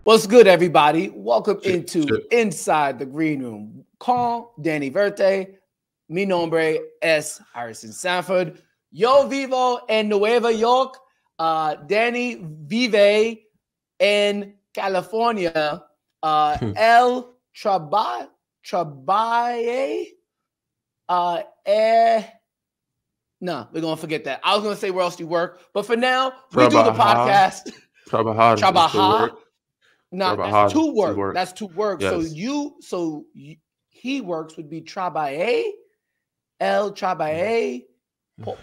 What's good, everybody? Welcome into Inside the Green Room. Con Danny Verte, mi nombre es Harrison Sanford. Yo vivo en Nueva York. Danny vive en California. El trabaje. No, we're going to forget that. I was going to say where else you work, but for now, we do the podcast. Trabajar. No, that's to work. That's to work. Yes. So he works would be trabaje, el trabaje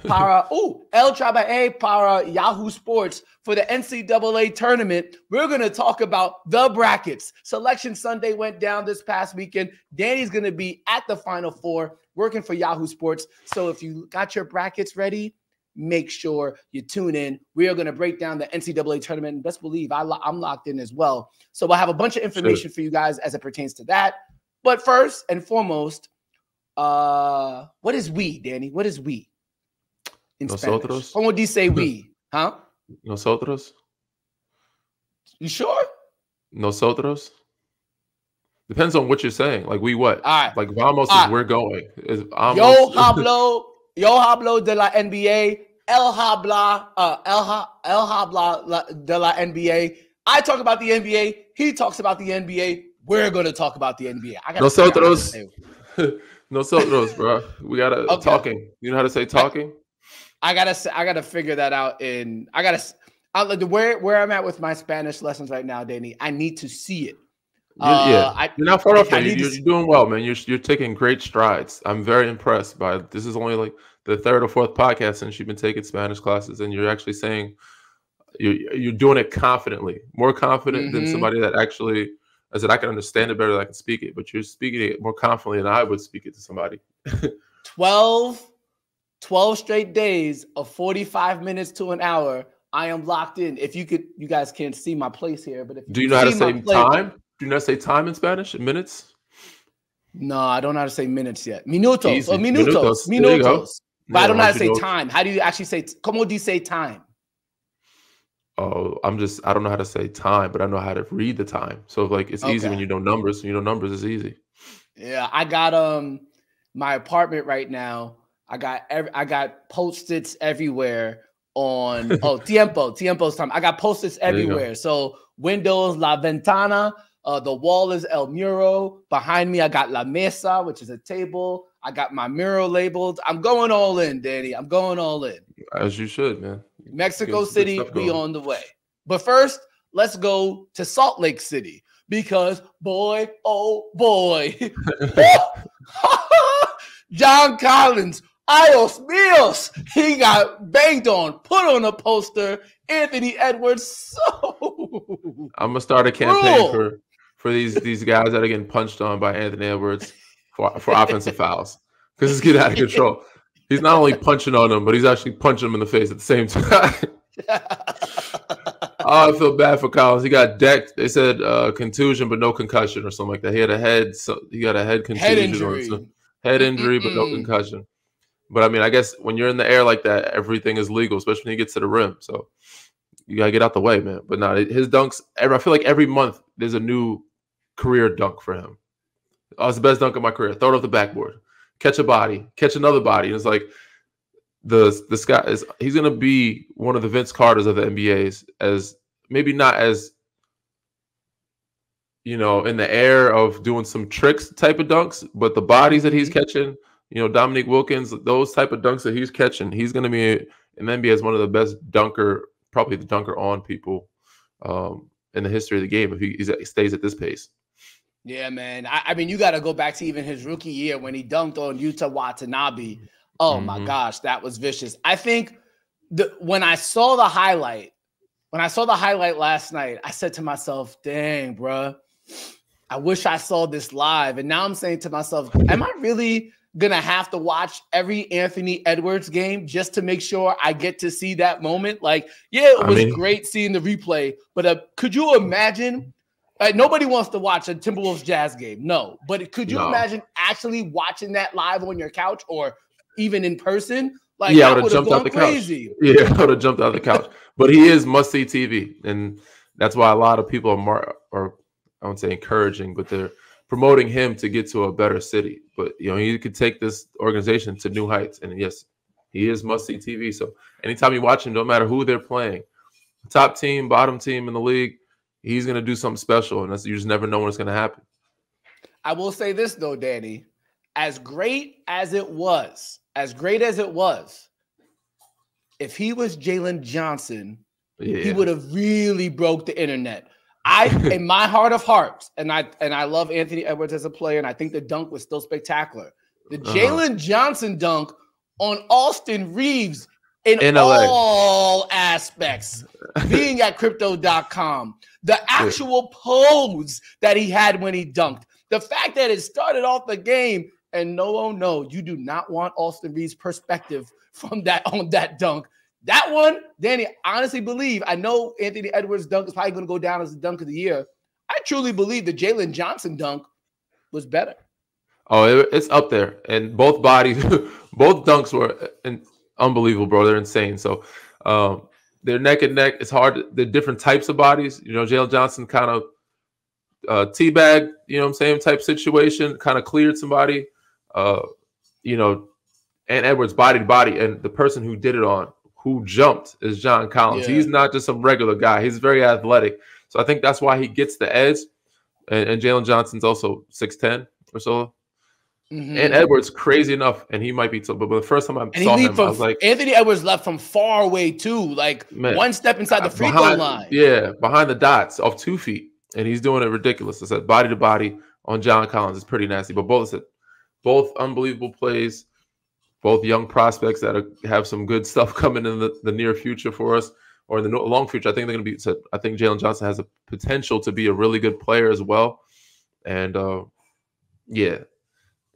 para el trabaje para Yahoo Sports for the NCAA Tournament. We're going to talk about the brackets. Selection Sunday went down this past weekend. Danny's going to be at the Final Four working for Yahoo Sports. So if you got your brackets ready, make sure you tune in. We are going to break down the NCAA Tournament. And best believe I'm locked in as well. So we'll have a bunch of information for you guys as it pertains to that. But first and foremost, what is we, Danny? What is we in Nosotros. Spanish? ¿Cómo dice we? Huh? Nosotros. You sure? Nosotros. Depends on what you're saying. Like we what? All right. Like vamos is we're going. Yo hablo de la NBA. El habla de la NBA. I talk about the NBA. He talks about the NBA. We're going to talk about the NBA. Nosotros. Nosotros, bro. We gotta talking. You know how to say talking? I gotta figure that out. Where I'm at with my Spanish lessons right now, Danny. I need to see it. You're not far off. You're doing well, man. You're taking great strides. I'm very impressed by it. This is only like the third or fourth podcast since you've been taking Spanish classes, and you're actually saying you're doing it confidently, more confident than somebody that actually. I said I can understand it better than I can speak it, but you're speaking it more confidently than I would speak it to somebody. 12 straight days of 45 minutes to an hour. I am locked in. If you guys can't see my place here, but if do you know how to say time? Do you know how to say time in Spanish? In minutes? No, I don't know how to say minutes yet. Minutos. Easy. Or minutos. Minutos. But I don't know how to say time. How do you actually say? ¿Cómo do you say time? Oh, I don't know how to say time, but I know how to read the time. So like it's easy when you know numbers. When you know numbers, it's easy. Yeah, I got my apartment right now. I got Post-its everywhere on tiempo's time. I got Post-its everywhere. So windows, la ventana, the wall is el muro. Behind me, I got la mesa, which is a table. I got my mural labeled. I'm going all in, Danny. I'm going all in. As you should, man. Mexico City, we on the way. But first, let's go to Salt Lake City because boy, oh boy, John Collins, Dios míos, he got banged on, put on a poster. Anthony Edwards, so I'm gonna start a campaign for these guys that are getting punched on by Anthony Edwards for offensive fouls because it's getting out of control. He's not only punching on them, but he's actually punching them in the face at the same time. I feel bad for Collins. He got decked. They said contusion, but no concussion or something like that. He had he got a head contusion. Head injury, but no concussion. But I mean, I guess when you're in the air like that, everything is legal, especially when he gets to the rim. So you got to get out the way, man. But no, his dunks, I feel like every month there's a new career dunk for him. Oh, it's the best dunk of my career. Throw it off the backboard. Catch a body, catch another body. And it's like this guy he's gonna be one of the Vince Carters of the NBA's, as maybe not as in the air of doing some tricks type of dunks, but the bodies that he's catching, Dominique Wilkins, those type of dunks that he's catching, he's gonna be in the NBA as one of the best dunker, probably the dunker on people in the history of the game if he stays at this pace. Yeah, man. I mean, you got to go back to even his rookie year when he dunked on Yuta Watanabe. Oh, my gosh, that was vicious. I think when I saw the highlight last night, I said to myself, dang, bro, I wish I saw this live. And now I'm saying to myself, am I really going to have to watch every Anthony Edwards game just to make sure I get to see that moment? Like, yeah, it was great seeing the replay, but could you imagine? Nobody wants to watch a Timberwolves Jazz game. No. But could you imagine actually watching that live on your couch or even in person? Like, yeah, I would have jumped out the couch. Yeah, I would have jumped out the couch. But he is must-see TV. And That's why a lot of people are I won't say encouraging, but they're promoting him to get to a better city. But he could take this organization to new heights. And yes, he is must-see TV. So anytime you watch him, no matter who they're playing, top team, bottom team in the league, he's going to do something special. And you just never know when it's going to happen. I will say this, though, Danny. As great as it was, if he was Jalen Johnson, he would have really broke the internet. In my heart of hearts, and I love Anthony Edwards as a player, and I think the dunk was still spectacular. The Jalen Johnson dunk on Austin Reeves in all aspects, being at crypto.com, the actual pose that he had when he dunked, the fact that it started off the game, and no, you do not want Austin Reeves' perspective on that dunk. That one, Danny, I honestly believe, I know Anthony Edwards' dunk is probably going to go down as the dunk of the year. I truly believe the Jalen Johnson dunk was better. Oh, it's up there. And both bodies, both dunks were unbelievable, bro. They're insane. So they're neck and neck. It's hard. They're different types of bodies. Jalen Johnson kind of teabag, type situation, kind of cleared somebody. And Edwards body to body. And the person who did it who jumped is John Collins. Yeah. He's not just some regular guy. He's very athletic. So I think that's why he gets the edge. And Jalen Johnson's also 6'10" or so. Mm-hmm. And Edwards, crazy enough, and he might be but the first time I saw him, I was like, Anthony Edwards left from far away too, like one step inside the free throw line. Yeah, behind the dots off 2 feet. And he's doing it ridiculous. I said body to body on John Collins is pretty nasty. But both unbelievable plays. Both young prospects that have some good stuff coming in the near future for us, or in the long future. I think they're going to be. So I think Jalen Johnson has a potential to be a really good player as well. And it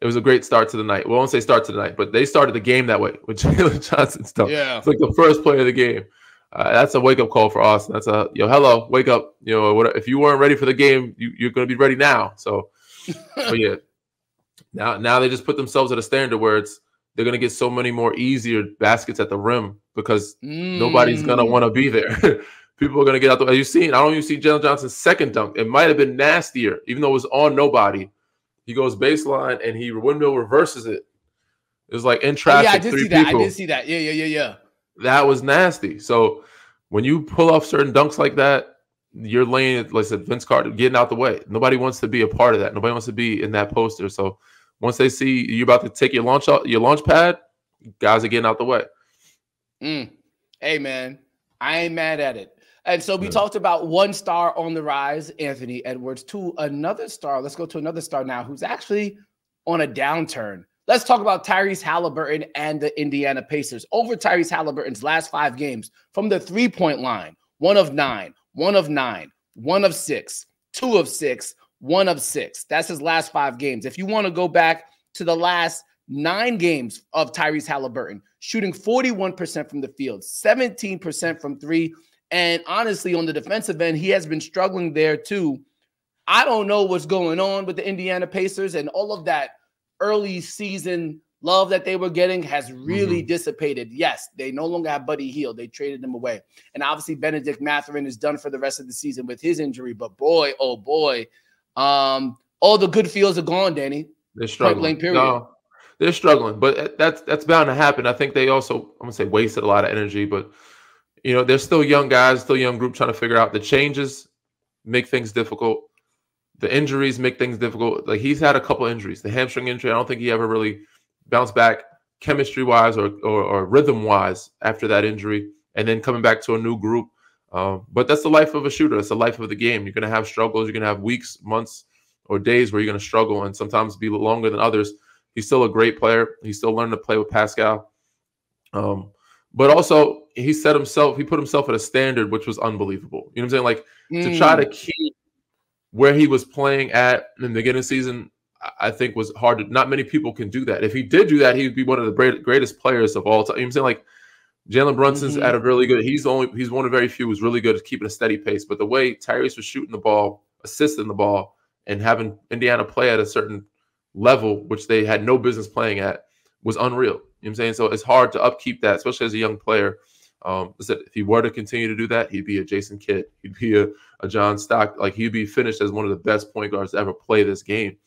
was a great start to the night. We won't say start to the night, but they started the game that way with Jalen Johnson stuff. Yeah, it's like the first play of the game. That's a wake up call for Austin. That's hello, wake up. If you weren't ready for the game, you're going to be ready now. So, but yeah, now they just put themselves at a standard where they're going to get so many more easier baskets at the rim because nobody's going to want to be there. People are going to get out there. As you've seen, I don't even see Jalen Johnson's second dunk. It might have been nastier, even though it was on nobody. He goes baseline and he windmill reverses it. It was like in traffic. I did see that. Yeah. That was nasty. So when you pull off certain dunks like that, you're laying, like I said, Vince Carter getting out the way. Nobody wants to be a part of that. Nobody wants to be in that poster. So once they see you about to take your launch pad, guys are getting out the way. Hey, man, I ain't mad at it. And so we talked about one star on the rise, Anthony Edwards, to another star. Let's go to another star now who's actually on a downturn. Let's talk about Tyrese Halliburton and the Indiana Pacers. Over Tyrese Halliburton's last 5 games from the three-point line, 1 of 9, 1 of 9, 1 of 6, 2 of 6, 1 of 6. That's his last 5 games. If you want to go back to the last 9 games of Tyrese Halliburton, shooting 41% from the field, 17% from 3. And honestly, on the defensive end, he has been struggling there too. I don't know what's going on with the Indiana Pacers, and all of that early season love that they were getting has really dissipated. Yes, they no longer have Buddy Hield. They traded him away. And obviously Benedict Mathurin is done for the rest of the season with his injury. But boy, oh boy, all the good feels are gone, Danny. They're struggling. No, they're struggling, but that's bound to happen. I think they also, I'm going to say, wasted a lot of energy, but they're still young guys, still young group trying to figure out the changes, make things difficult. The injuries make things difficult. Like, he's had a couple injuries. The hamstring injury, I don't think he ever really bounced back chemistry-wise or rhythm-wise after that injury, and then coming back to a new group. But that's the life of a shooter. It's the life of the game. You're going to have struggles. You're going to have weeks, months, or days where you're going to struggle and sometimes be longer than others. He's still a great player. He's still learning to play with Pascal. But also, he put himself at a standard which was unbelievable. You know what I'm saying? Like, to try to keep where he was playing at in the beginning of the season, I think was hard. Not many people can do that. If he did do that, he would be one of the greatest players of all time. You know what I'm saying? Like, Jalen Brunson's at a really good – he's one of very few who's really good at keeping a steady pace. But the way Tyrese was shooting the ball, assisting the ball, and having Indiana play at a certain level, which they had no business playing at, was unreal. You know what I'm saying? So it's hard to upkeep that, especially as a young player. Listen, if he were to continue to do that, he'd be a Jason Kidd. He'd be a John Stock. Like, he'd be finished as one of the best point guards to ever play this game.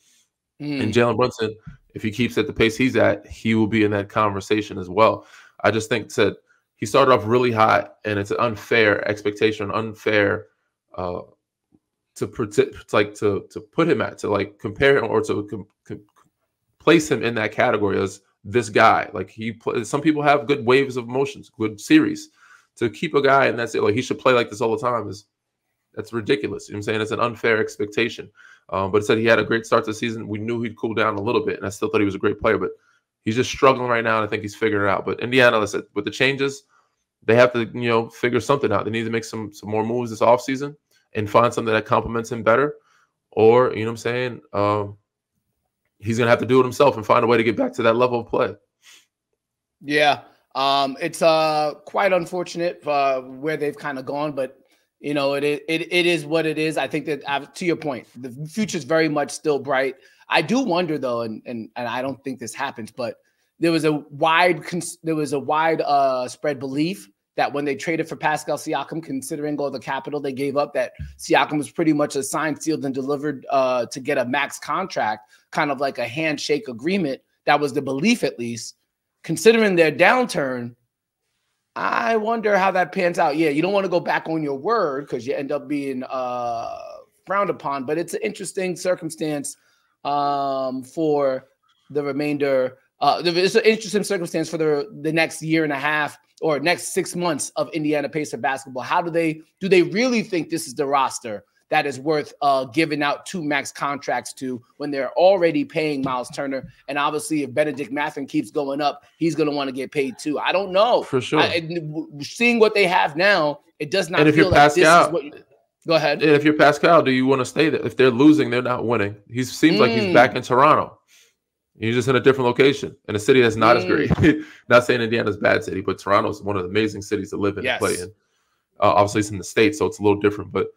And Jalen Brunson, if he keeps at the pace he's at, he will be in that conversation as well. I just think that he started off really hot, and it's an unfair expectation, unfair to put him at, to like compare him or to place him in that category as this guy. Like, some people have good waves of emotions, good series. To keep a guy and that's it, like he should play like this all the time, that's ridiculous. You know what I'm saying? It's an unfair expectation. But it said he had a great start to the season. We knew he'd cool down a little bit, and I still thought he was a great player, but he's just struggling right now, and I think he's figuring it out. But Indiana, listen, with the changes, they have to, figure something out. They need to make some more moves this offseason and find something that complements him better. Or, you know what I'm saying? He's going to have to do it himself and find a way to get back to that level of play. Yeah. It's quite unfortunate where they've kind of gone, but it is what it is. I think that, to your point, the future is very much still bright. I do wonder though, and I don't think this happens, but there was a wide spread belief that when they traded for Pascal Siakam, considering all the capital they gave up, that Siakam was pretty much a signed, sealed, and delivered to get a max contract, kind of like a handshake agreement. That was the belief, at least. Considering their downturn, I wonder how that pans out. Yeah, you don't want to go back on your word because you end up being frowned upon, but it's an interesting circumstance for the remainder. It's an interesting circumstance for the next year and a half or next 6 months of Indiana Pacer basketball. How do they really think this is the roster that is worth giving out 2 max contracts to when they're already paying Miles Turner? And obviously, if Benedict Mathurin keeps going up, he's going to want to get paid too. I don't know. For sure. Seeing what they have now, it does not feel like Pascal, this is what go ahead. And if you're Pascal, do you want to stay there? If they're losing, they're not winning. He seems like he's back in Toronto. He's just in a different location in a city that's not as great. Not saying Indiana's a bad city, but Toronto's one of the amazing cities to live in and play in. Obviously, it's in the States, so it's a little different. But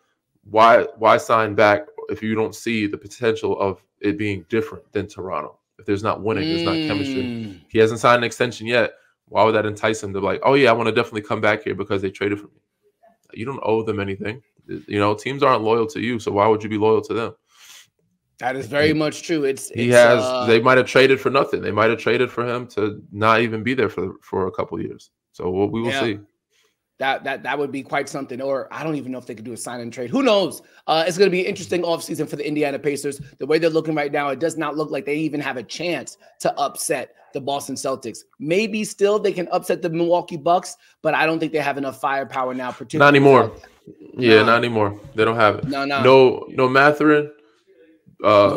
why sign back if you don't see the potential of it being different than Toronto? If there's not winning, there's not chemistry. He hasn't signed an extension yet. Why would that entice him to be like, oh, yeah, I want to definitely come back here because they traded for me? You don't owe them anything. Teams aren't loyal to you, so why would you be loyal to them? That is very much true. They might have traded for nothing. They might have traded for him to not even be there for a couple of years. So we will see. That would be quite something. Or I don't even know if they could do a sign and trade. Who knows? It's going to be an interesting offseason for the Indiana Pacers. The way they're looking right now, it does not look like they even have a chance to upset the Boston Celtics. Maybe still they can upset the Milwaukee Bucks, but I don't think they have enough firepower now. Particularly not anymore. Not anymore. They don't have it. No Mathurin.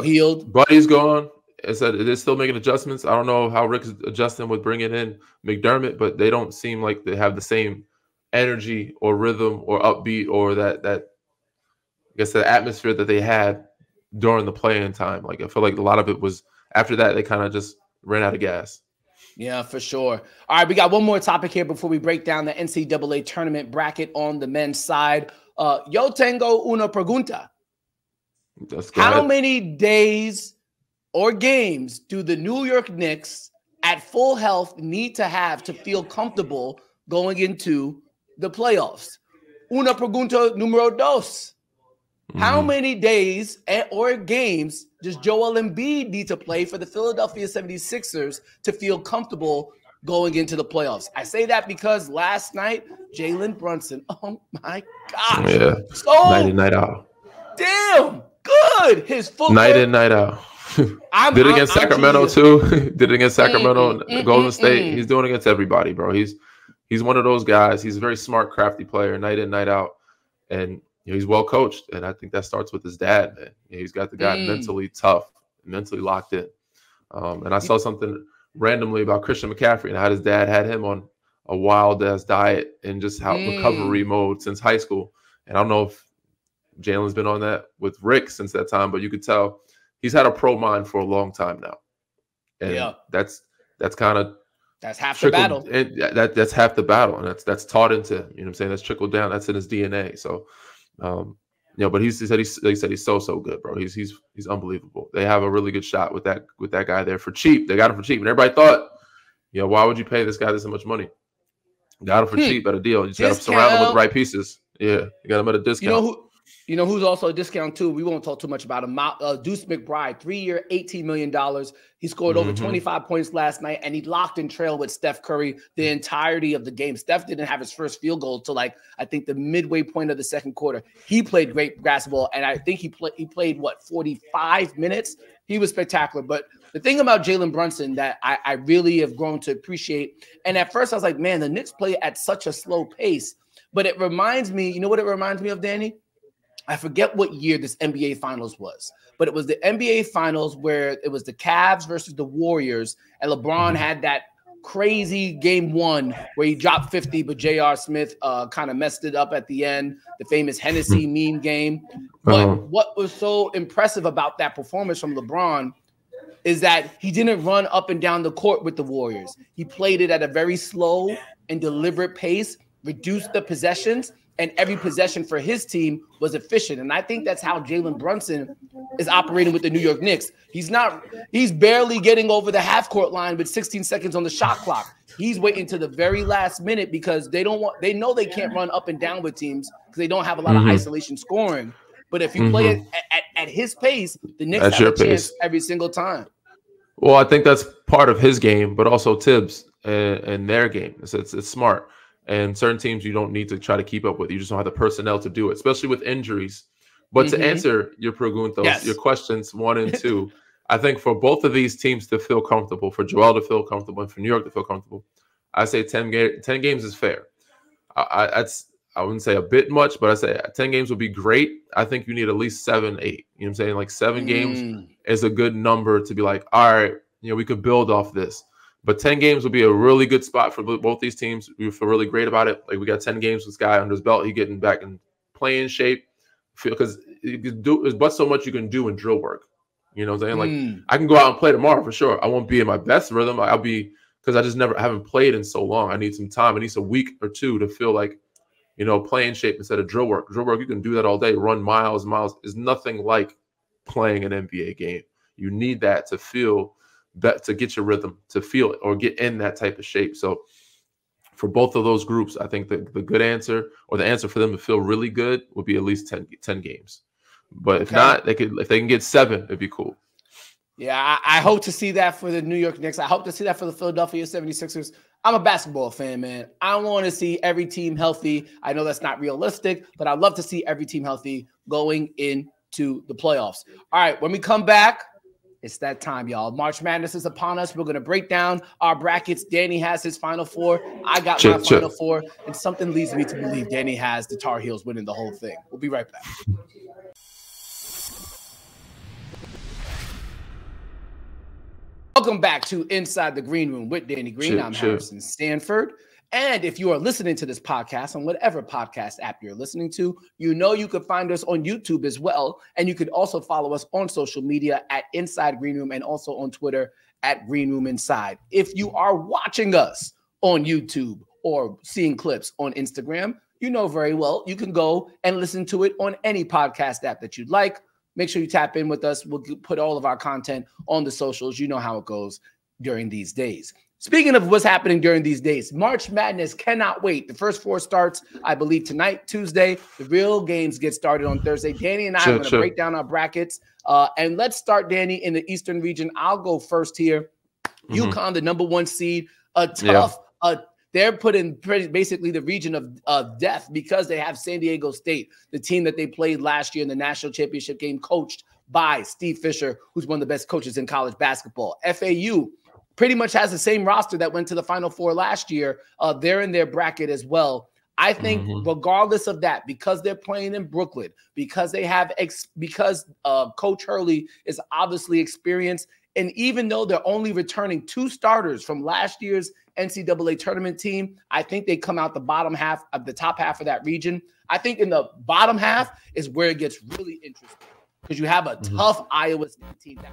Healed. Buddy's gone. It said they're still making adjustments. I don't know how Rick's adjusting with bringing in McDermott, but they don't seem like they have the same energy or rhythm or upbeat or that I guess the atmosphere that they had during the play-in time. Like, I feel like a lot of it was after that they kind of just ran out of gas. Yeah, for sure. All right, we got one more topic here before we break down the NCAA tournament bracket on the men's side. Yo tengo una pregunta. How many days or games do the New York Knicks at full health need to have to feel comfortable going into the playoffs? Una pregunta numero dos. How many days or games does Joel Embiid need to play for the Philadelphia 76ers to feel comfortable going into the playoffs? I say that because last night, Jalen Brunson, oh my gosh. Yeah, night in, night out. Damn, good. His footwork. Night in, night out. Did it against Sacramento too. Did it against Sacramento and Golden State. He's doing it against everybody, bro. He's one of those guys. He's a very smart, crafty player, night in, night out. And he's well coached. And I think that starts with his dad, man. He's got the guy mentally tough, mentally locked in. And I saw something randomly about Christian McCaffrey and how his dad had him on a wild-ass diet and just how recovery mode since high school. And I don't know if Jalen's been on that with Rick since that time, but you could tell he's had a pro mind for a long time now. And that's kind of half the battle. That's half the battle, and that's taught into him. You know what I'm saying? That's trickled down. That's in his DNA. So, but he said he's so good, bro. He's unbelievable. They have a really good shot with that guy there for cheap. They got him for cheap, and everybody thought, why would you pay this guy this much money? Got him for cheap at a deal. You just got to Discount. surround him with the right pieces. Yeah, you got him at a discount. You know who's also a discount too? We won't talk too much about him. Deuce McBride, 3-year, $18 million. He scored over 25 points last night, and he locked in trail with Steph Curry the entirety of the game. Steph didn't have his first field goal till I think the midway point of the second quarter. He played great basketball, and I think he played 45 minutes. He was spectacular. But the thing about Jalen Brunson that I really have grown to appreciate, and at first I was like, man, the Knicks play at such a slow pace. But it reminds me, you know what it reminds me of, Danny? I forget what year this NBA Finals was, but it was the NBA Finals where it was the Cavs versus the Warriors, and LeBron had that crazy game one where he dropped 50, but J.R. Smith kind of messed it up at the end, the famous Hennessy meme game. But what was so impressive about that performance from LeBron is that he didn't run up and down the court with the Warriors. He played it at a very slow and deliberate pace, reduced the possessions, and every possession for his team was efficient. And I think that's how Jalen Brunson is operating with the New York Knicks. He's barely getting over the half-court line with 16 seconds on the shot clock. He's waiting to the very last minute because they know they can't run up and down with teams because they don't have a lot of isolation scoring. But if you play it at his pace, the Knicks have a chance every single time. Well, I think that's part of his game, but also Tibbs and their game. It's smart. And certain teams you don't need to try to keep up with. You just don't have the personnel to do it, especially with injuries. But to answer your preguntas, your questions 1 and 2, I think for both of these teams to feel comfortable, for Joel to feel comfortable, and for New York to feel comfortable, I say 10 games is fair. I wouldn't say a bit much, but I say 10 games would be great. I think you need at least 7, 8. You know what I'm saying? Like 7 games is a good number to be like, all right, we could build off this. But 10 games will be a really good spot for both these teams. We feel really great about it. Like we got 10 games with this guy under his belt. He getting back in playing shape. Because there's but so much you can do in drill work. You know what I'm saying? Like I can go out and play tomorrow for sure. I won't be in my best rhythm. I'll be because I just haven't played in so long. I need some time. I need a week or two to feel like, playing shape instead of drill work. Drill work, you can do that all day. Run miles. Is nothing like playing an NBA game. You need that to feel that to get your rhythm, to feel it or get in that type of shape. So for both of those groups, I think the good answer or the answer for them to feel really good would be at least 10 games. But if not, if they can get 7, it'd be cool. Yeah, I hope to see that for the New York Knicks. I hope to see that for the Philadelphia 76ers. I'm a basketball fan, man. I want to see every team healthy. I know that's not realistic, but I'd love to see every team healthy going into the playoffs. All right, when we come back, it's that time, y'all. March Madness is upon us. We're going to break down our brackets. Danny has his Final Four. I got my Final Four. And something leads me to believe Danny has the Tar Heels winning the whole thing. We'll be right back. Welcome back to Inside the Green Room with Danny Green. I'm Harrison Sanford. And if you are listening to this podcast on whatever podcast app you're listening to, you can find us on YouTube as well. And you could also follow us on social media at Inside Green Room and also on Twitter at Green Room Inside. If you are watching us on YouTube or seeing clips on Instagram, you know very well you can go and listen to it on any podcast app that you'd like. Make sure you tap in with us. We'll put all of our content on the socials. You know how it goes during these days. Speaking of what's happening during these days, March Madness cannot wait. The first 4 starts, I believe, tonight, Tuesday. The real games get started on Thursday. Danny and I are going to break down our brackets. And let's start, Danny, in the Eastern region. I'll go first here. UConn, the number 1 seed, they're put in basically the region of death because they have San Diego State, the team that they played last year in the national championship game, coached by Steve Fisher, who's one of the best coaches in college basketball. FAU pretty much has the same roster that went to the Final Four last year. They're in their bracket as well. I think regardless of that, because they're playing in Brooklyn, because they have Coach Hurley is obviously experienced, and even though they're only returning 2 starters from last year's NCAA tournament team, I think they come out the bottom half of the top half of that region. I think in the bottom half is where it gets really interesting because you have a tough Iowa State team that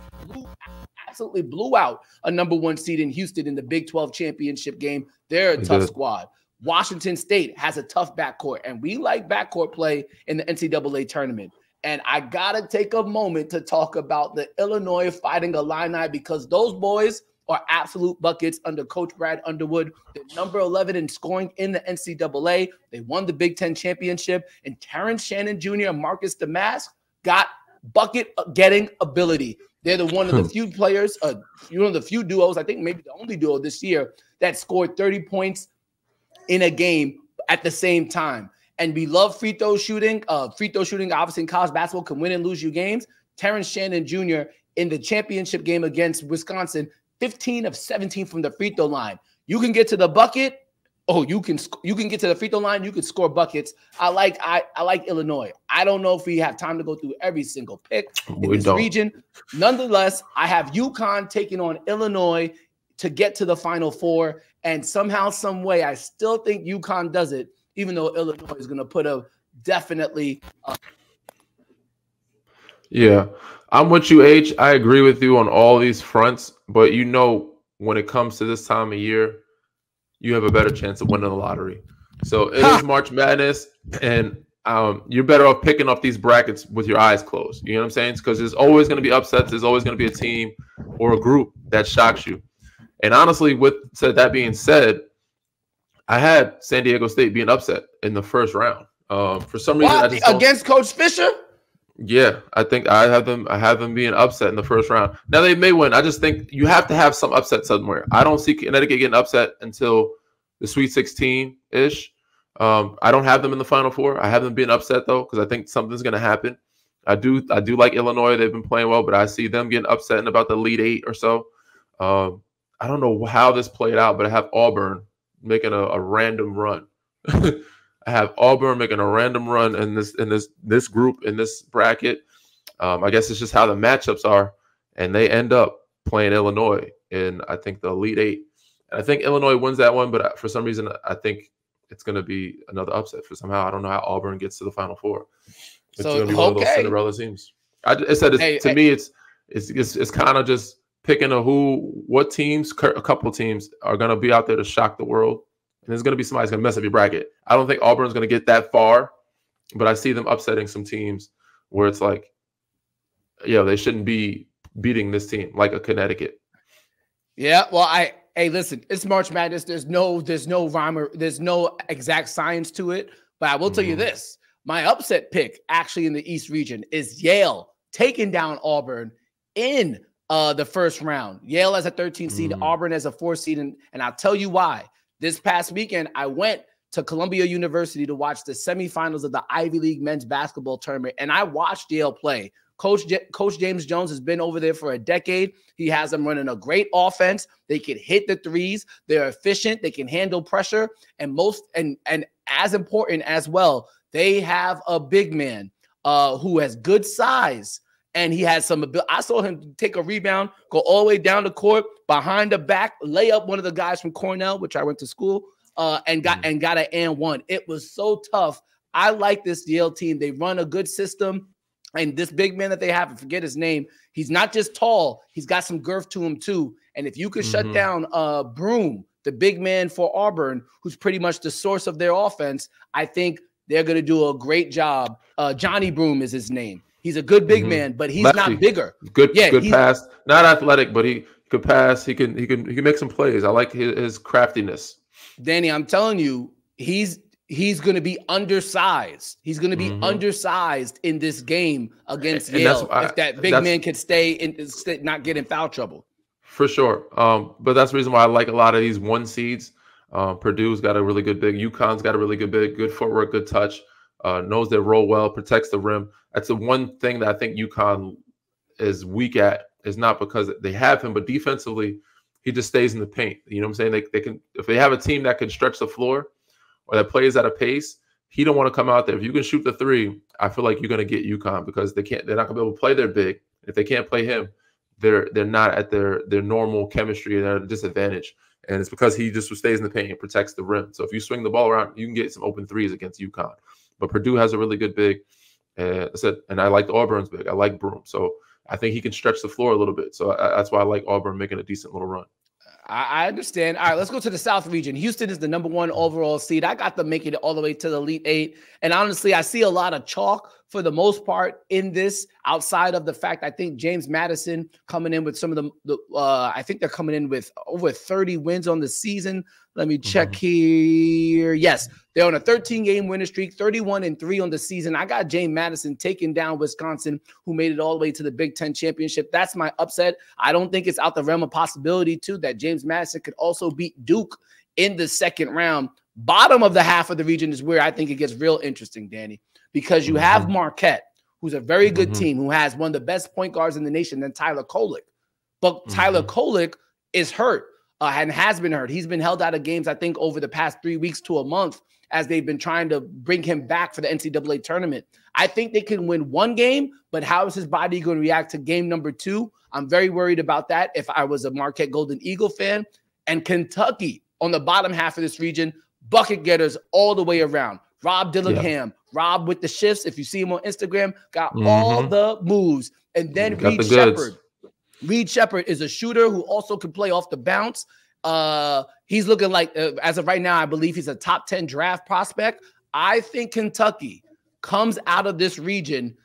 absolutely blew out a number 1 seed in Houston in the Big 12 championship game. They're a tough squad. Washington State has a tough backcourt, and we like backcourt play in the NCAA tournament. And I got to take a moment to talk about the Illinois Fighting Illini because those boys are absolute buckets under Coach Brad Underwood. They're number 11 in scoring in the NCAA. They won the Big Ten championship. And Terrence Shannon Jr. and Marcus Damask got bucket-getting ability. They're one of the few players, one of the few duos, I think maybe the only duo this year, that scored 30 points in a game at the same time. And we love free throw shooting. Free throw shooting, obviously, in college basketball can win and lose you games. Terrence Shannon Jr. in the championship game against Wisconsin, 15 of 17 from the free throw line. You can get to the bucket. Oh, you can get to the free throw line. You can score buckets. I like Illinois. I don't know if we have time to go through every single pick in this region. Nonetheless, I have UConn taking on Illinois to get to the Final Four. And somehow, some way, I still think UConn does it, even though Illinois is going to put a definitely. Yeah, I'm with you, H. I agree with you on all these fronts. But, when it comes to this time of year, you have a better chance of winning the lottery. So it is March Madness, and you're better off picking up these brackets with your eyes closed. You know what I'm saying? Because there's always going to be upsets. There's always going to be a team or a group that shocks you. And honestly, that being said, I had San Diego State being upset in the first round. For some reason, I just against Coach Fisher. Yeah, I think I have them being upset in the first round. Now they may win. I just think you have to have some upset somewhere. I don't see Connecticut getting upset until the Sweet 16-ish. I don't have them in the Final Four. I have them being upset though, because I think something's going to happen. I do like Illinois. They've been playing well, but I see them getting upset in about the Elite Eight or so. I don't know how this played out, but I have Auburn making a random run. I have Auburn making a random run in this group, in this bracket. I guess it's just how the matchups are, and they end up playing Illinois in, I think, the Elite Eight. And I think Illinois wins that one, but for some reason, I think it's going to be another upset for somehow. I don't know how Auburn gets to the Final Four. It's going to be one of those Cinderella teams. To me, it's kind of just picking what teams, a couple of teams are going to be out there to shock the world. And there's going to be somebody's going to mess up your bracket. I don't think Auburn's going to get that far, but I see them upsetting some teams where it's like, they shouldn't be beating this team, like a Connecticut. Yeah, well, hey, listen, it's March Madness. There's no rhyme or there's no exact science to it. But I will tell you this: my upset pick, actually in the East region, is Yale taking down Auburn in the first round. Yale as a 13 seed, Auburn as a 4 seed, and I'll tell you why. This past weekend, I went to Columbia University to watch the semifinals of the Ivy League men's basketball tournament, and I watched Yale play. Coach James Jones has been over there for a decade. He has them running a great offense. They can hit the threes. They're efficient. They can handle pressure, and as important as well, they have a big man who has good size. And he has some ability. I saw him take a rebound, go all the way down the court, behind the back, lay up one of the guys from Cornell, which I went to school, and got an and one. It was so tough. I like this Yale team. They run a good system. And this big man that they have, I forget his name, he's not just tall, he's got some girth to him too. And if you could shut down Broome, the big man for Auburn, who's pretty much the source of their offense, I think they're going to do a great job. Johnny Broome is his name. He's a good big man, but he's not bigger. Good pass. Not athletic, but he could pass. He can make some plays. I like his craftiness. Danny, I'm telling you, he's going to be undersized. He's going to be undersized in this game against Yale if that big man can not get in foul trouble. For sure. But that's the reason why I like a lot of these 1 seeds. Purdue's got a really good big. UConn's got a really good big. Good footwork, good touch. Knows their role well, protects the rim. That's the one thing that I think UConn is weak at, is not because they have him, but defensively, he just stays in the paint. You know what I'm saying? They can, if they have a team that can stretch the floor or that plays at a pace, he don't want to come out there. If you can shoot the 3, I feel like you're going to get UConn because they're not going to be able to play their big. If they can't play him, they're not at their normal chemistry. They're at a disadvantage. And it's because he just stays in the paint and protects the rim. So if you swing the ball around, you can get some open 3s against UConn. But Purdue has a really good big. And I like Auburn's big. I like Broome. So I think he can stretch the floor a little bit. So that's why I like Auburn making a decent little run. I understand. All right, let's go to the South region. Houston is the number 1 overall seed. I got them making it all the way to the Elite Eight. And honestly, I see a lot of chalk for the most part in this, outside of the fact I think James Madison coming in with some of I think they're coming in with over 30 wins on the season. Let me check here. Yes, they're on a 13-game winning streak, 31-3 on the season. I got James Madison taking down Wisconsin, who made it all the way to the Big Ten championship. That's my upset. I don't think it's out the realm of possibility, too, that James Madison could also beat Duke in the second round. Bottom of the half of the region is where I think it gets real interesting, Danny, because you have Marquette, who's a very good team, who has one of the best point guards in the nation, than Tyler Kolek. But Tyler Kolek is hurt. And has been hurt. He's been held out of games, I think, over the past 3 weeks to a month as they've been trying to bring him back for the NCAA tournament. I think they can win one game, but how is his body going to react to game number 2? I'm very worried about that if I was a Marquette Golden Eagle fan. And Kentucky on the bottom half of this region, bucket getters all the way around. Rob Dillingham, Rob with the shifts. If you see him on Instagram, got all the moves. And then Reed Shepherd. Reed Shepherd is a shooter who also can play off the bounce. He's looking like, as of right now, I believe he's a top 10 draft prospect. I think Kentucky comes out of this region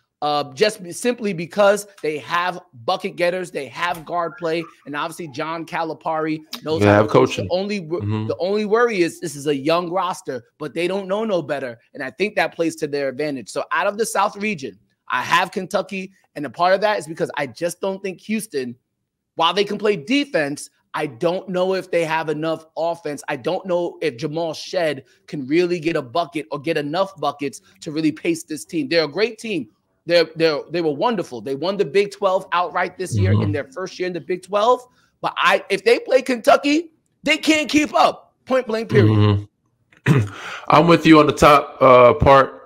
just simply because they have bucket getters, they have guard play, and obviously John Calipari knows how to coach. The only worry is this is a young roster, but they don't know no better, and I think that plays to their advantage. So out of the South region, I have Kentucky, and a part of that is because I just don't think Houston, while they can play defense, I don't know if they have enough offense. I don't know if Jamal Shed can really get a bucket or get enough buckets to really pace this team. They're a great team. They were wonderful. They won the Big 12 outright this year in their first year in the Big 12. But if they play Kentucky, they can't keep up. Point blank, period. I'm with you on the top part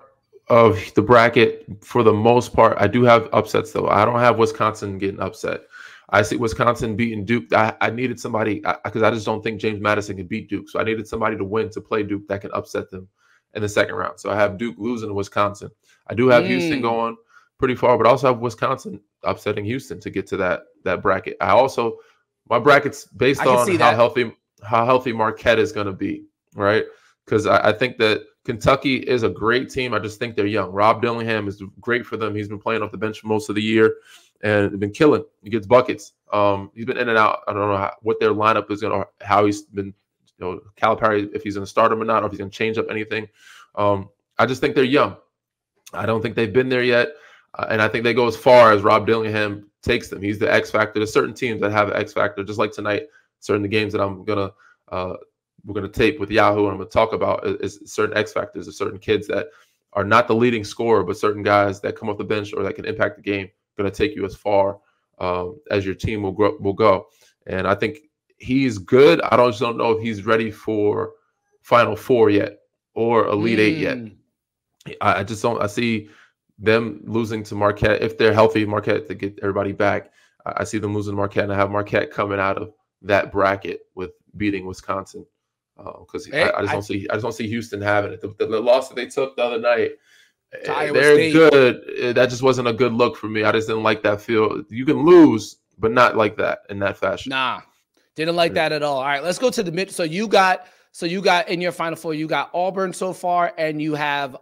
of the bracket for the most part. I do have upsets, though. I don't have Wisconsin getting upset. I see Wisconsin beating Duke. I needed somebody because I just don't think James Madison can beat Duke. So I needed somebody to win to play Duke that can upset them in the second round. So I have Duke losing to Wisconsin. I do have Houston going pretty far, but I also have Wisconsin upsetting Houston to get to that bracket. My bracket's based on how healthy Marquette is going to be, right? Because I think that Kentucky is a great team. I just think they're young. Rob Dillingham is great for them. He's been playing off the bench for most of the year and been killing. He gets buckets. He's been in and out. I don't know what their lineup is going to, how he's been, Calipari, if he's going to start him or not, or if he's going to change up anything. I just think they're young. I don't think they've been there yet. And I think they go as far as Rob Dillingham takes them. He's the X factor. There's certain teams that have an X factor, just like tonight. Certain the games that we're gonna tape with Yahoo and I'm gonna talk about is certain X factors of certain kids that are not the leading scorer, but certain guys that come off the bench or that can impact the game, gonna take you as far as your team will go. And I think he's good. I just don't know if he's ready for Final Four yet or Elite Eight yet. I just don't. I see them losing to Marquette if they're healthy. Marquette to get everybody back. I see them losing to Marquette, and I have Marquette coming out of that bracket with beating Wisconsin because I just don't see Houston having it. The loss that they took the other night, they're good. That just wasn't a good look for me. I just didn't like that feel. You can lose, but not like that in that fashion. Nah, didn't like that at all. All right, let's go to the mid. So you got in your Final Four, you got Auburn so far, and you have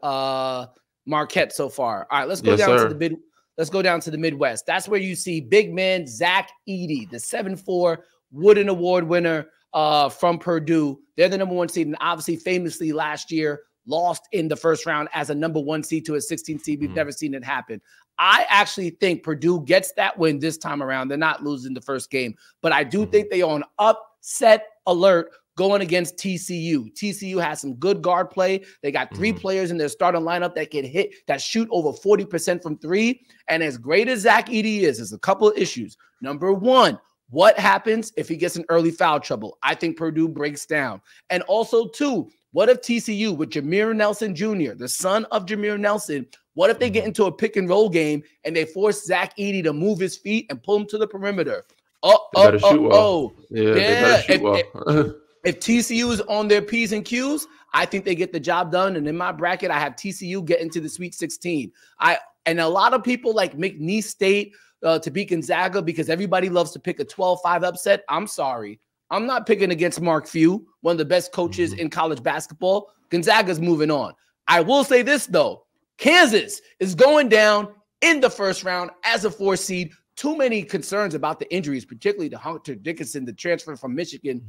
Marquette so far. All right, let's go down to the mid. Let's go down to the Midwest. That's where you see big man Zach Edey, the 7'4" Wooden Award winner from Purdue. They're the number 1 seed, and obviously, famously last year, lost in the first round as a number 1 seed to a 16 seed. We've never seen it happen. I actually think Purdue gets that win this time around. They're not losing the first game, but I do think they are on upset alert going against TCU. TCU has some good guard play. They got 3 players in their starting lineup that can hit, that shoot over 40% from 3. And as great as Zach Edey is, there's a couple of issues. Number 1, what happens if he gets in early foul trouble? I think Purdue breaks down. And also, 2, what if TCU with Jameer Nelson Jr., the son of Jameer Nelson, what if they get into a pick and roll game and they force Zach Edey to move his feet and pull him to the perimeter? If TCU is on their P's and Q's, I think they get the job done. And in my bracket, I have TCU get into the Sweet 16. And a lot of people like McNeese State to beat Gonzaga because everybody loves to pick a 12-5 upset. I'm sorry. I'm not picking against Mark Few, one of the best coaches in college basketball. Gonzaga's moving on. I will say this, though. Kansas is going down in the first round as a 4 seed. Too many concerns about the injuries, particularly to Hunter Dickinson, the transfer from Michigan.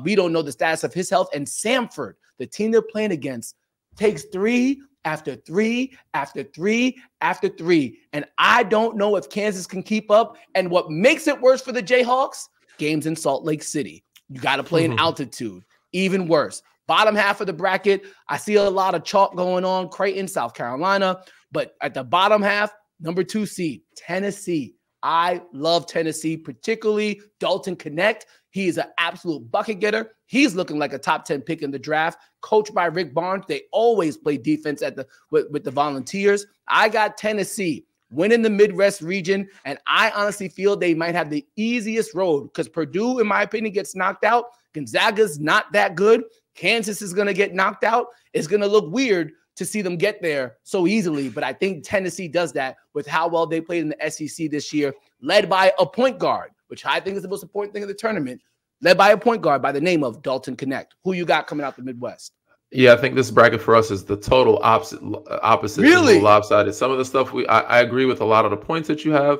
We don't know the status of his health. And Samford, the team they're playing against, takes 3 after 3 after 3 after 3. And I don't know if Kansas can keep up. And what makes it worse for the Jayhawks, games in Salt Lake City. You got to play in altitude. Even worse. Bottom half of the bracket, I see a lot of chalk going on. Creighton, South Carolina. But at the bottom half, number 2 seed, Tennessee. I love Tennessee, particularly Dalton Connect. He is an absolute bucket getter. He's looking like a top 10 pick in the draft. Coached by Rick Barnes. They always play defense with the Volunteers. I got Tennessee winning the Midwest region, and I honestly feel they might have the easiest road because Purdue, in my opinion, gets knocked out. Gonzaga's not that good. Kansas is going to get knocked out. It's going to look weird to see them get there so easily, but I think Tennessee does that with how well they played in the SEC this year, led by a point guard, which I think is the most important thing in the tournament, led by a point guard by the name of Dalton Connect. Who you got coming out the Midwest? Yeah, I think this bracket for us is the total opposite. Really? Lopsided. Some of the stuff I agree with a lot of the points that you have,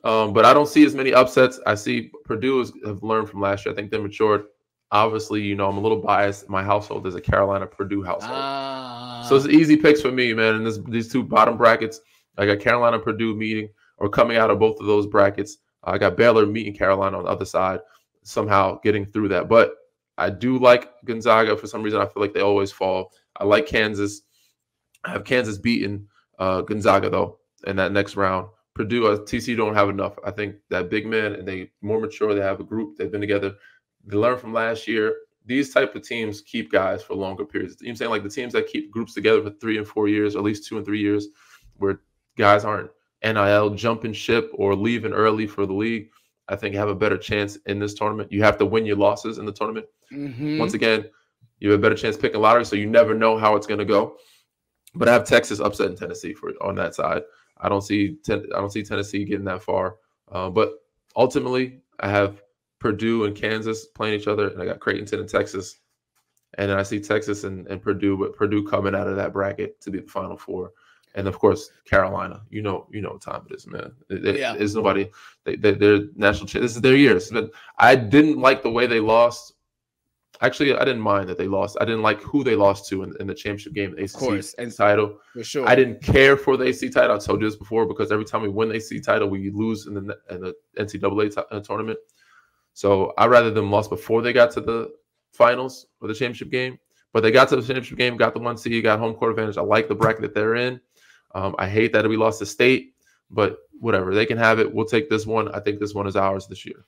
but I don't see as many upsets. I see Purdue have learned from last year. I think they matured. Obviously, you know, I'm a little biased. My household is a Carolina-Purdue household. So it's easy picks for me, man. And these 2 bottom brackets, I got Carolina-Purdue meeting or coming out of both of those brackets. I got Baylor meeting Carolina on the other side, somehow getting through that. But I do like Gonzaga. For some reason, I feel like they always fall. I like Kansas. I have Kansas beating Gonzaga, though, in that next round. Purdue, TCU don't have enough. I think that big man, and they more mature. They have a group. They've been together. They learned from last year. These type of teams keep guys for longer periods. You know what I'm saying? Like the teams that keep groups together for 3 and 4 years, or at least 2 and 3 years, where guys aren't NIL jumping ship or leaving early for the league, I think have a better chance in this tournament. You have to win your losses in the tournament. Once again, you have a better chance picking lottery, so you never know how it's going to go. But I have Texas upsetting Tennessee on that side. I don't see Tennessee getting that far. But ultimately, I have Purdue and Kansas playing each other, and I got Creighton and Texas. And then I see Texas and Purdue, but Purdue coming out of that bracket to be the Final Four. And of course, Carolina. You know what time it is, man. There's nobody. They're national champ. This is their year. But I didn't like the way they lost. Actually, I didn't mind that they lost. I didn't like who they lost to in the championship game, the ACC title. For sure. I didn't care for the ACC title. I told you this before because every time we win the ACC title, we lose in the NCAA tournament. So I'd rather them lost before they got to the finals or the championship game. But they got to the championship game, got the 1 seed, got home court advantage. I like the bracket that they're in. I hate that we lost to State, but whatever. They can have it. We'll take this one. I think this one is ours this year.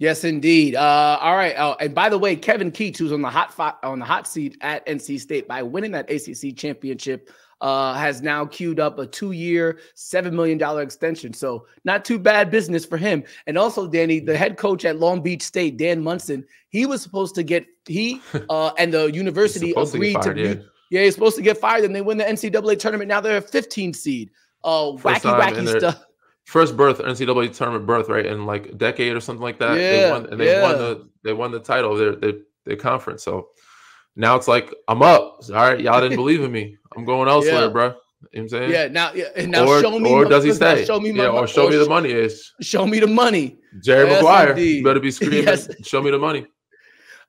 Yes, indeed. All right. And by the way, Kevin Keats, who's on the hot seat at NC State by winning that ACC championship, has now queued up a 2-year, $7 million extension. So not too bad business for him. And also, Danny, the head coach at Long Beach State, Dan Munson, he was supposed to get and the university agreed to he's supposed to get fired, and they win the NCAA tournament. Now they're a 15 seed. Wacky stuff. First NCAA tournament berth, right, in like a decade or something like that. They won the title of their conference. So now it's like, I'm up. All right, y'all didn't believe in me. I'm going elsewhere, bro. You know what I'm saying? Now show me. Or does he stay? Show me show me the money. Show me the money. Jerry Maguire, you better be screaming. Show me the money.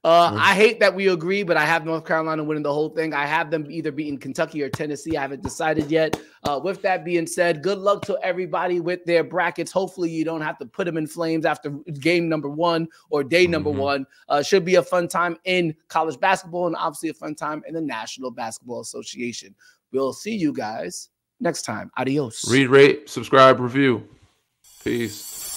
I hate that we agree, but I have North Carolina winning the whole thing. I have them either beating Kentucky or Tennessee. I haven't decided yet. With that being said, good luck to everybody with their brackets. Hopefully you don't have to put them in flames after game number 1 or day number 1. Should be a fun time in college basketball and obviously a fun time in the National Basketball Association. We'll see you guys next time. Adios. Read, rate, subscribe, review. Peace.